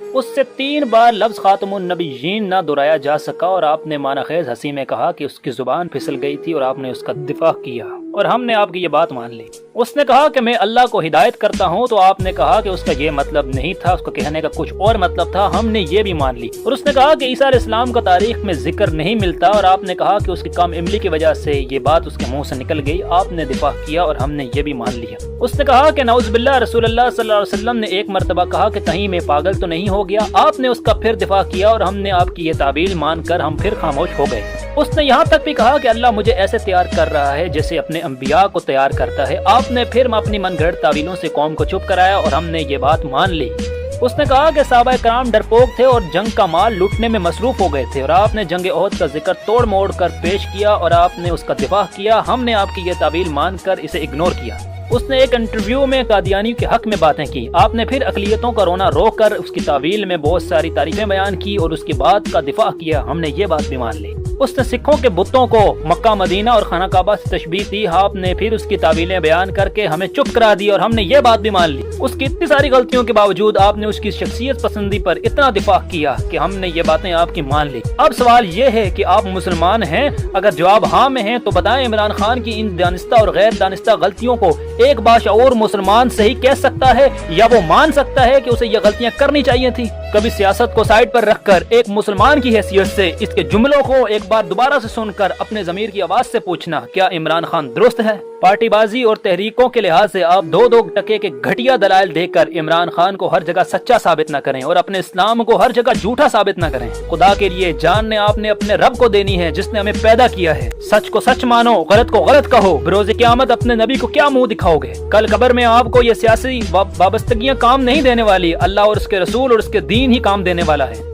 اس سے 3 بار لفظ خاتم النبیین نہ دہرایا جا سکا اور آپ نے معنی خیز ہنسی میں کہا کہ اس کی زبان پھسل گئی تھی اور آپ نے اس کا دفاع کیا اور ہم نے آپ کی یہ بات مان لی۔ اس نے کہا کہ میں اللہ کو ہدایت کرتا ہوں، تو آپ نے کہا کہ اس کا یہ مطلب نہیں تھا، اس کا کہنے کا کچھ اور مطلب تھا، ہم نے یہ بھی مان لی۔ اور اس نے کہا کہ عیسیٰ علیہ السلام کا تاریخ میں ذکر نہیں ملتا، اور آپ نے کہا کہ اس کی کم علمی کی وجہ سے یہ بات اس کے منہ سے نکل گئی، آپ نے دفاع کیا اور ہم نے یہ بھی مان لیا۔ اس نے کہا کہ نعوذ باللہ رسول اللہ صلی اللہ علیہ وسلم نے ایک مرتبہ کہا کہ کہیں میں پاگل تو نہیں ہو گیا، آپ نے اس کا پھر دفاع کیا اور ہم نے آپ کی یہ تعبیر مان کر ہم پھر خاموش ہو گئے۔ اس نے یہاں تک بھی کہا کہ اللہ مجھے ایسے تیار کر رہا ہے جیسے اپنے انبیاء کو تیار کرتا ہے۔ آپ نے پھر اپنی من گھڑت تعویلوں سے قوم کو چپ کرایا اور ہم نے یہ بات مان لی۔ اس نے کہا کہ صحابہ کرام ڈرپوک تھے اور جنگ کا مال لوٹنے میں مصروف ہو گئے تھے، اور آپ نے جنگ احد کا ذکر توڑ موڑ کر پیش کیا اور آپ نے اس کا دفاع کیا، ہم نے آپ کی یہ تعویل مان کر اسے اگنور کیا۔ اس نے ایک انٹرویو میں قادیانیوں کے حق میں باتیں کی، آپ نے پھر اقلیتوں کا رونا روک کر اس کی تعویل میں بہت ساری تعریفیں بیان کی اور اس کی بات کا دفاع کیا، ہم نے یہ بات بھی مان لی۔ اس نے سکھوں کے بتوں کو مکہ مدینہ اور خانہ کعبہ سے تشبیہ دی، آپ نے پھر اس کی تعویلیں بیان کر کے ہمیں چپ کرا دی اور ہم نے یہ بات بھی مان لی۔ اس کی اتنی ساری غلطیوں کے باوجود آپ نے اس کی شخصیت پسندی پر اتنا دفاع کیا کہ ہم نے یہ باتیں آپ کی مان لی۔ اب سوال یہ ہے کہ آپ مسلمان ہیں؟ اگر جواب ہاں میں ہیں تو بتائیں عمران خان کی ان دانستہ اور غیر دانستہ غلطیوں کو ایک باشعور مسلمان صحیح کہہ سکتا ہے یا وہ مان سکتا ہے کہ اسے یہ غلطیاں کرنی چاہیے تھی؟ کبھی سیاست کو سائڈ پر رکھ کر ایک مسلمان کی حیثیت سے اس کے جملوں کو ایک بار دوبارہ سے سن کر اپنے ضمیر کی آواز سے پوچھنا، کیا عمران خان درست ہے؟ پارٹی بازی اور تحریکوں کے لحاظ سے آپ 2 ٹکے کے گھٹیا دلائل دے کر عمران خان کو ہر جگہ سچا ثابت نہ کریں اور اپنے اسلام کو ہر جگہ جھوٹا ثابت نہ کریں۔ خدا کے لیے جان نے آپ نے اپنے رب کو دینی ہے جس نے ہمیں پیدا کیا ہے۔ سچ کو سچ مانو، غلط کو غلط کہو۔ بروز قیامت اپنے نبی کو کیا منہ دکھاؤ گے؟ کل قبر میں آپ کو یہ سیاسی وابستگیاں کام نہیں دینے والی، اللہ اور اس کے رسول اور اس کے دین ہی کام دینے والا ہے۔